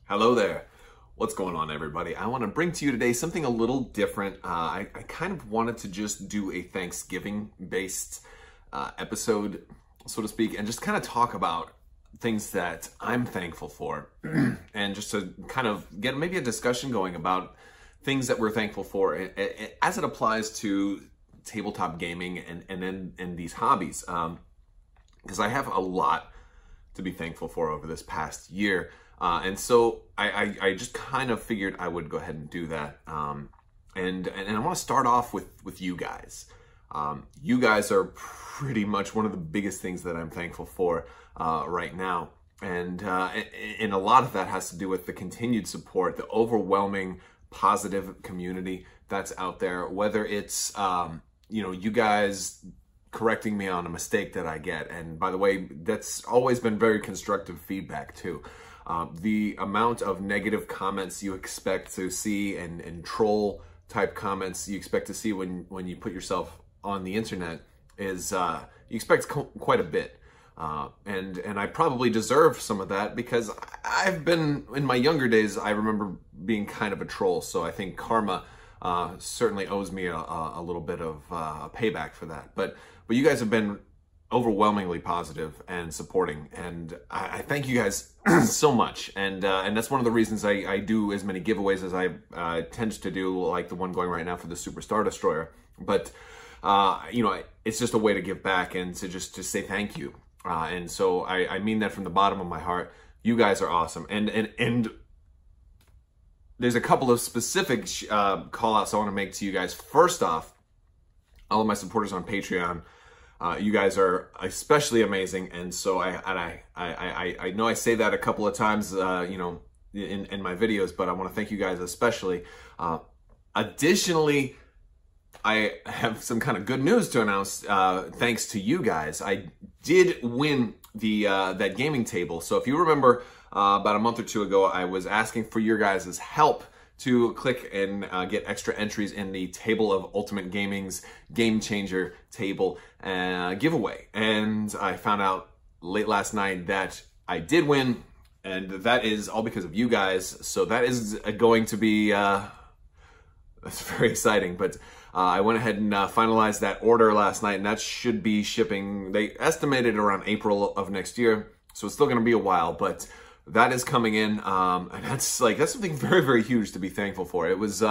Hello there. What's going on, everybody? I want to bring to you today something a little different. I kind of wanted to just do a Thanksgiving-based episode, so to speak, and just kind of talk about things that I'm thankful for, and just to kind of get maybe a discussion going about things that we're thankful for as it applies to tabletop gaming and these hobbies. Because I have a lot to be thankful for over this past year. And so I just kind of figured I would go ahead and do that. And I want to start off with you guys. You guys are pretty much one of the biggest things that I'm thankful for right now. And a lot of that has to do with the continued support, the overwhelming positive community that's out there, whether it's, you guys correcting me on a mistake that I get. And by the way, that's always been very constructive feedback too. The amount of negative comments you expect to see and troll type comments you expect to see when you put yourself on the internet is, you expect quite a bit. And I probably deserve some of that because I've been, in my younger days, I remember being kind of a troll. So I think karma certainly owes me a little bit of payback for that. But you guys have been overwhelmingly positive and supporting, and I thank you guys so much. And that's one of the reasons I do as many giveaways as I tend to do, like the one going right now for the Super Star Destroyer. But it's just a way to give back and to say thank you. And so I mean that from the bottom of my heart. You guys are awesome, and there's a couple of specific call outs I want to make to you guys. First off, all of my supporters on Patreon. You guys are especially amazing, and so I know I say that a couple of times, in my videos, but I want to thank you guys especially. Additionally, I have some kind of good news to announce. Thanks to you guys, I did win the that gaming table. So if you remember, about a month or two ago, I was asking for your guys' help to click and get extra entries in the Table of Ultimate Gaming's Game Changer table giveaway. And I found out late last night that I did win, and that is all because of you guys. So that is going to be, that's very exciting. But I went ahead and finalized that order last night, and that should be shipping, they estimated around April of next year. So it's still gonna be a while, but that is coming in, and that's something very, very huge to be thankful for. It was,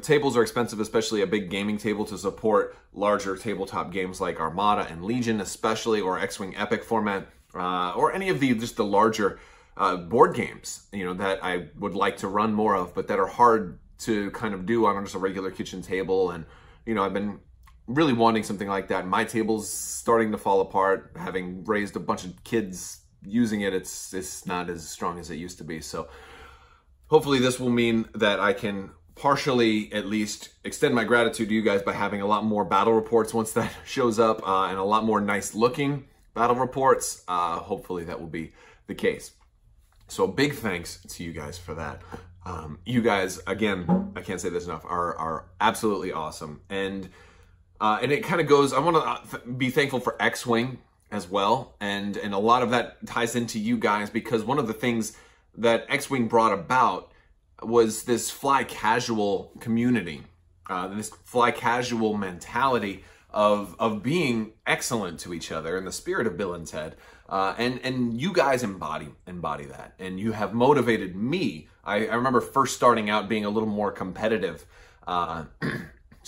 tables are expensive, especially a big gaming table to support larger tabletop games like Armada and Legion, especially, or X-Wing Epic format, or any of the larger board games, that I would like to run more of, but that are hard to kind of do on just a regular kitchen table. And, I've been really wanting something like that. My table's starting to fall apart, having raised a bunch of kids using it. It's not as strong as it used to be. So hopefully this will mean that I can partially at least extend my gratitude to you guys by having a lot more battle reports once that shows up, and a lot more nice looking battle reports. Hopefully that will be the case. So big thanks to you guys for that. You guys, again, I can't say this enough, are absolutely awesome. And it kind of goes, I want to be thankful for X-Wing as well, and a lot of that ties into you guys, because one of the things that X-Wing brought about was this fly casual community, this fly casual mentality of being excellent to each other in the spirit of Bill and Ted, and you guys embody that, and you have motivated me. I remember first starting out being a little more competitive, to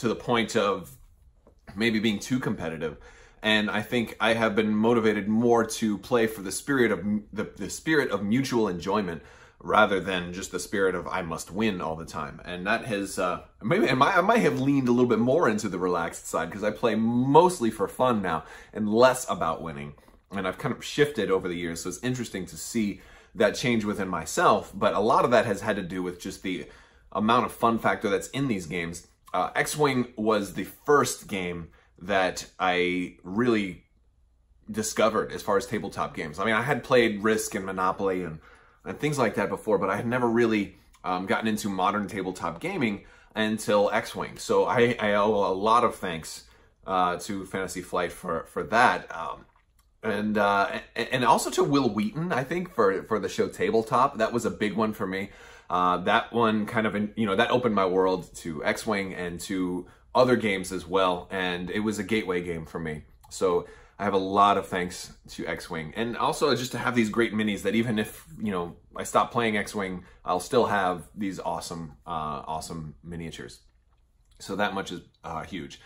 the point of maybe being too competitive. And I think I have been motivated more to play for the spirit of the spirit of mutual enjoyment, rather than just the spirit of I must win all the time. And that has I might have leaned a little bit more into the relaxed side, because I play mostly for fun now and less about winning. And I've kind of shifted over the years, so it's interesting to see that change within myself. But a lot of that has had to do with just the amount of fun factor that's in these games. X-Wing was the first game that I really discovered as far as tabletop games. I mean, I had played Risk and Monopoly and things like that before, but I had never really gotten into modern tabletop gaming until X-Wing. So I owe a lot of thanks to Fantasy Flight for that. And also to Will Wheaton, I think, for the show Tabletop. That was a big one for me. That one kind of, that opened my world to X-Wing and to other games as well, and it was a gateway game for me. So I have a lot of thanks to X-Wing, and also just to have these great minis that even if, I stop playing X-Wing, I'll still have these awesome, awesome miniatures. So that much is huge.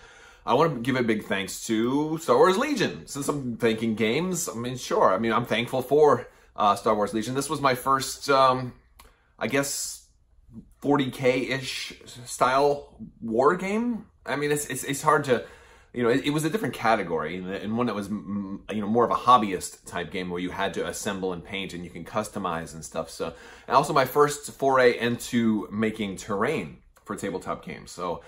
I want to give a big thanks to Star Wars Legion. Since I'm thanking games, sure. I'm thankful for Star Wars Legion. This was my first, I guess, 40K-ish style war game. It's hard to, it was a different category, and one that was, more of a hobbyist type game where you had to assemble and paint and you can customize and stuff. So, and also my first foray into making terrain for tabletop games. So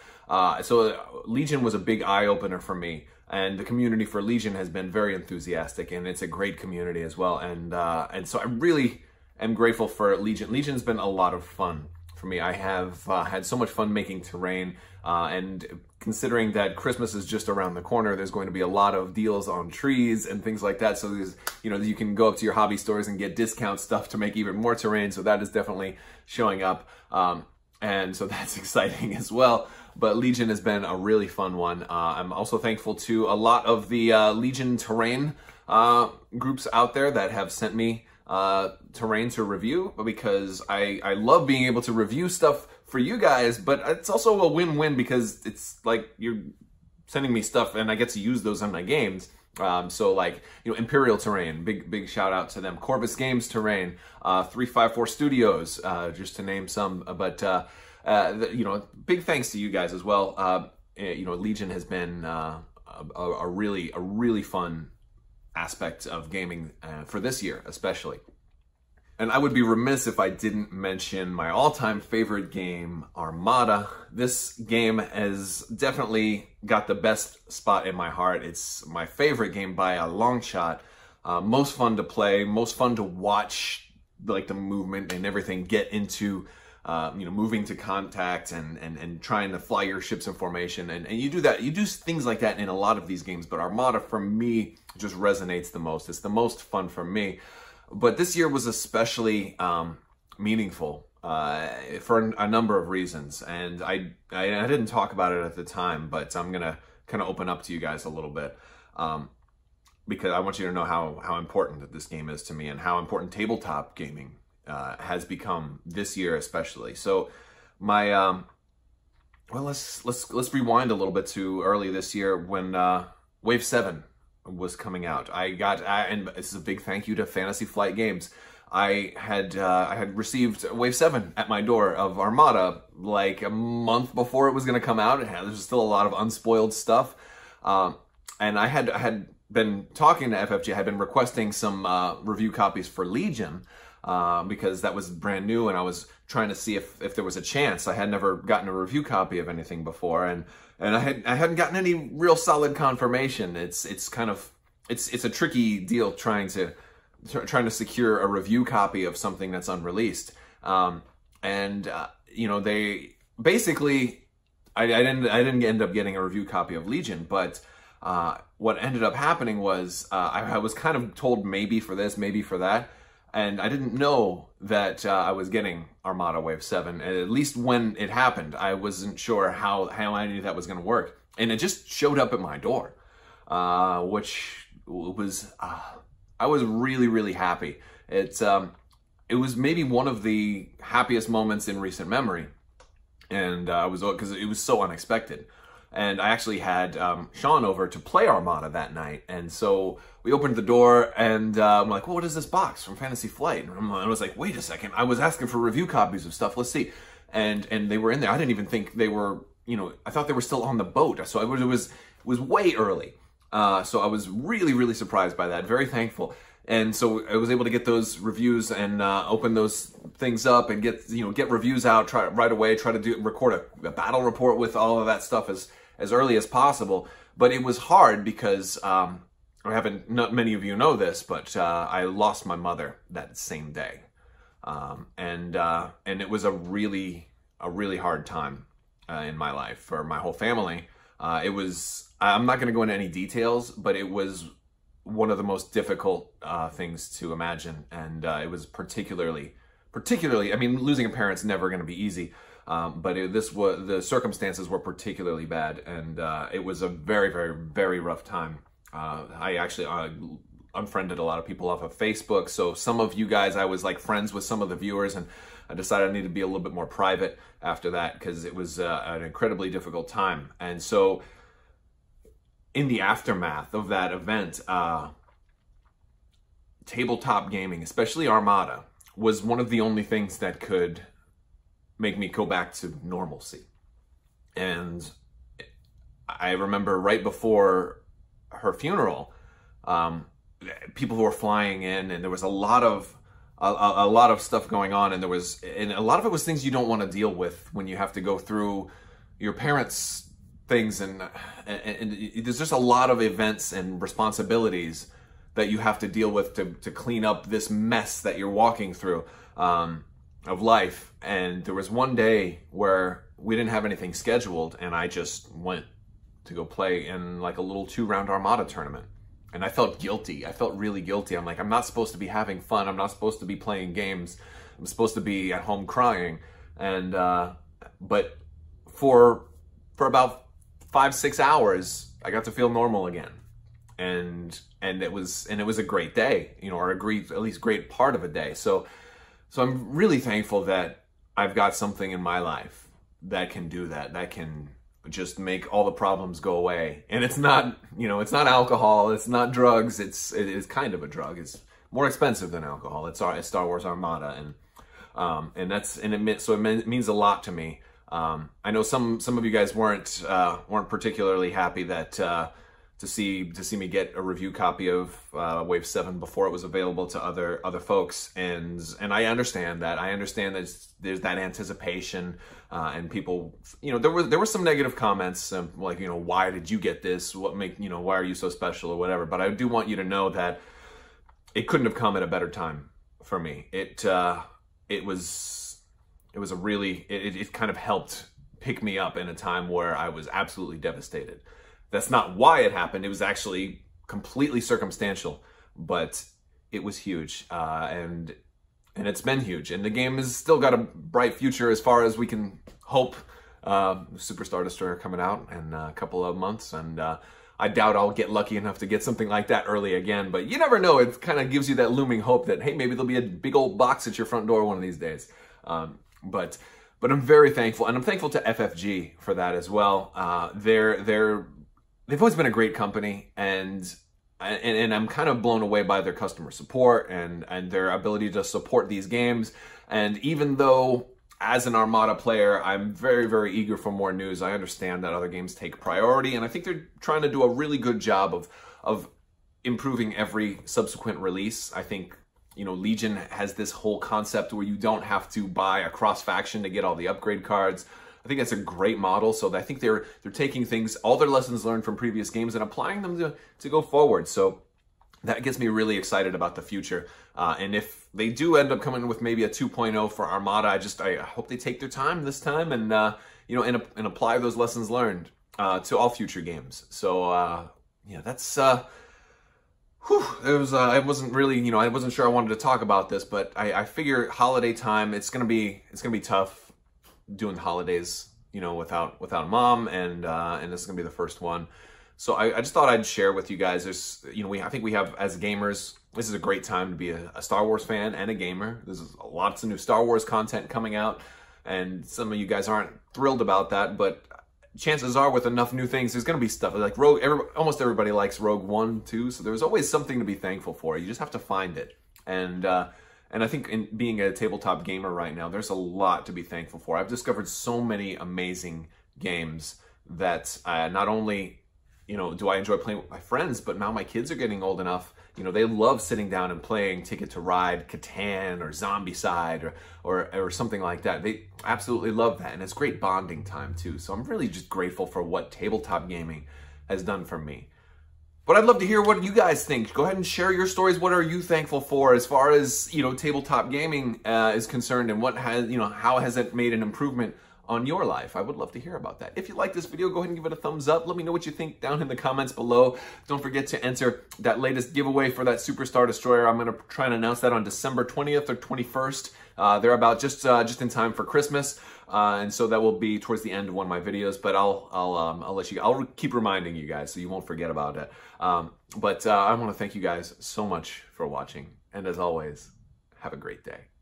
Legion was a big eye-opener for me, and the community for Legion has been very enthusiastic, and it's a great community as well. And so I really am grateful for Legion. Legion's been a lot of fun for me. I have had so much fun making terrain, and considering that Christmas is just around the corner, there's going to be a lot of deals on trees and things like that. So there's, you can go up to your hobby stores and get discount stuff to make even more terrain. So that is definitely showing up. And so that's exciting as well. But Legion has been a really fun one. I'm also thankful to a lot of the Legion terrain groups out there that have sent me terrain to review, because I love being able to review stuff for you guys, but it's also a win-win because it's like you're sending me stuff and I get to use those on my games. So like, Imperial Terrain, big shout out to them. Corvus Games Terrain, 354 Studios, just to name some, but big thanks to you guys as well. Legion has been a really fun aspect of gaming for this year, especially. And I would be remiss if I didn't mention my all-time favorite game, Armada. This game has definitely got the best spot in my heart. It's my favorite game by a long shot. Most fun to play, most fun to watch, like the movement and everything get into, moving to contact and trying to fly your ships in formation. And you do that, you do things like that in a lot of these games, but Armada for me just resonates the most. It's the most fun for me. But this year was especially meaningful for a number of reasons. And I didn't talk about it at the time, but I'm going to kind of open up to you guys a little bit, because I want you to know how important that this game is to me and how important tabletop gaming has become this year especially. So my, well, let's rewind a little bit to early this year when Wave 7 was coming out. And this is a big thank you to Fantasy Flight Games. I had received Wave 7 at my door of Armada like a month before it was going to come out. There was still a lot of unspoiled stuff, and I had been talking to FFG. I had been requesting some review copies for Legion because that was brand new, and I was trying to see if there was a chance. I had never gotten a review copy of anything before, and I hadn't gotten any real solid confirmation. It's a tricky deal trying to secure a review copy of something that's unreleased. They basically, I didn't end up getting a review copy of Legion, but what ended up happening was I was kind of told maybe for this, maybe for that, and I didn't know that I was getting Armada Wave 7. And at least when it happened, I wasn't sure how any of that was going to work. And it just showed up at my door, which was, I was really, really happy. It was maybe one of the happiest moments in recent memory. And because it was so unexpected. And I actually had Sean over to play Armada that night. And so we opened the door and I'm like, well, what is this box from Fantasy Flight? And I was like, wait a second. I was asking for review copies of stuff. Let's see. And they were in there. I didn't even think they were, I thought they were still on the boat. So it was way early. So I was really, really surprised by that. Very thankful. And so I was able to get those reviews and open those things up and get reviews out right away. Try to record a battle report with all of that stuff as early as possible. But it was hard because not many of you know this, but I lost my mother that same day, and it was a really hard time in my life for my whole family. I'm not going to go into any details, but it was one of the most difficult things to imagine, and it was particularly, I mean, losing a parent's never going to be easy, but the circumstances were particularly bad, and it was a very, very, very rough time. I actually unfriended a lot of people off of Facebook, so some of you guys, I was like friends with some of the viewers, and I decided I needed to be a little bit more private after that, because it was an incredibly difficult time. And so in the aftermath of that event, tabletop gaming, especially Armada, was one of the only things that could make me go back to normalcy. And I remember right before her funeral, people were flying in, and there was a lot of stuff going on, and a lot of it was things you don't want to deal with when you have to go through your parents' things, and there's just a lot of events and responsibilities that you have to deal with to clean up this mess that you're walking through of life. And there was one day where we didn't have anything scheduled, and I just went to go play in like a little 2-round Armada tournament. And I felt guilty. I felt really guilty. I'm like, I'm not supposed to be having fun. I'm not supposed to be playing games. I'm supposed to be at home crying. And but for about 5-6 hours, I got to feel normal again. And it was a great day, you know, or at least great part of a day. So I'm really thankful that I've got something in my life that can do that can just make all the problems go away. And it's not, you know, it's not alcohol, it's not drugs, it is kind of a drug. It's more expensive than alcohol. It's Star Wars Armada, so it means a lot to me. I know some of you guys weren't particularly happy that to see me get a review copy of Wave 7 before it was available to other folks, and I understand that. I understand that there's that anticipation, and people, you know, there were some negative comments, like, you know, why did you get this? Why are you so special or whatever? But I do want you to know that it couldn't have come at a better time for me. It kind of helped pick me up in a time where I was absolutely devastated. That's not why it happened. It was actually completely circumstantial, but it was huge, and it's been huge. And the game has still got a bright future as far as we can hope. Superstar Destroyer coming out in a couple of months, and I doubt I'll get lucky enough to get something like that early again, but you never know. It kind of gives you that looming hope that, hey, maybe there'll be a big old box at your front door one of these days. But I'm very thankful, and I'm thankful to FFG for that as well. They've always been a great company, and I'm kind of blown away by their customer support and their ability to support these games. And even though, as an Armada player, I'm very, very eager for more news, I understand that other games take priority, and I think they're trying to do a really good job of improving every subsequent release. I think, you know, Legion has this whole concept where you don't have to buy a cross-faction to get all the upgrade cards. I think that's a great model. So I think they're taking things, all their lessons learned from previous games, and applying them to go forward. So that gets me really excited about the future. And if they do end up coming with maybe a 2.0 for Armada, I hope they take their time this time, and you know, and apply those lessons learned to all future games. So yeah, that's it was. I wasn't really, you know, I wasn't sure I wanted to talk about this, but I figure holiday time, it's gonna be tough doing the holidays, you know, without mom, and this is gonna be the first one. So I just thought I'd share with you guys. There's, you know, I think we have, as gamers, this is a great time to be a Star Wars fan and a gamer. There's lots of new Star Wars content coming out, and some of you guys aren't thrilled about that, but chances are with enough new things, there's gonna be stuff like Rogue. Almost everybody likes Rogue One too, so there's always something to be thankful for. You just have to find it, and I think in being a tabletop gamer right now, there's a lot to be thankful for. I've discovered so many amazing games that not only, you know, do I enjoy playing with my friends, but now my kids are getting old enough, you know, they love sitting down and playing Ticket to Ride, Catan, or Zombicide, or something like that. They absolutely love that, and it's great bonding time too. So I'm really just grateful for what tabletop gaming has done for me. But I'd love to hear what you guys think. Go ahead and share your stories. What are you thankful for as far as, you know, tabletop gaming is concerned, and what has, you know, how has it made an improvement on your life? I would love to hear about that. If you like this video, go ahead and give it a thumbs up. Let me know what you think down in the comments below. Don't forget to enter that latest giveaway for that Superstar Destroyer. I'm going to try and announce that on December 20th or 21st. They're about just in time for Christmas. And so that will be towards the end of one of my videos, but I'll keep reminding you guys so you won't forget about it. But I want to thank you guys so much for watching. And as always, have a great day.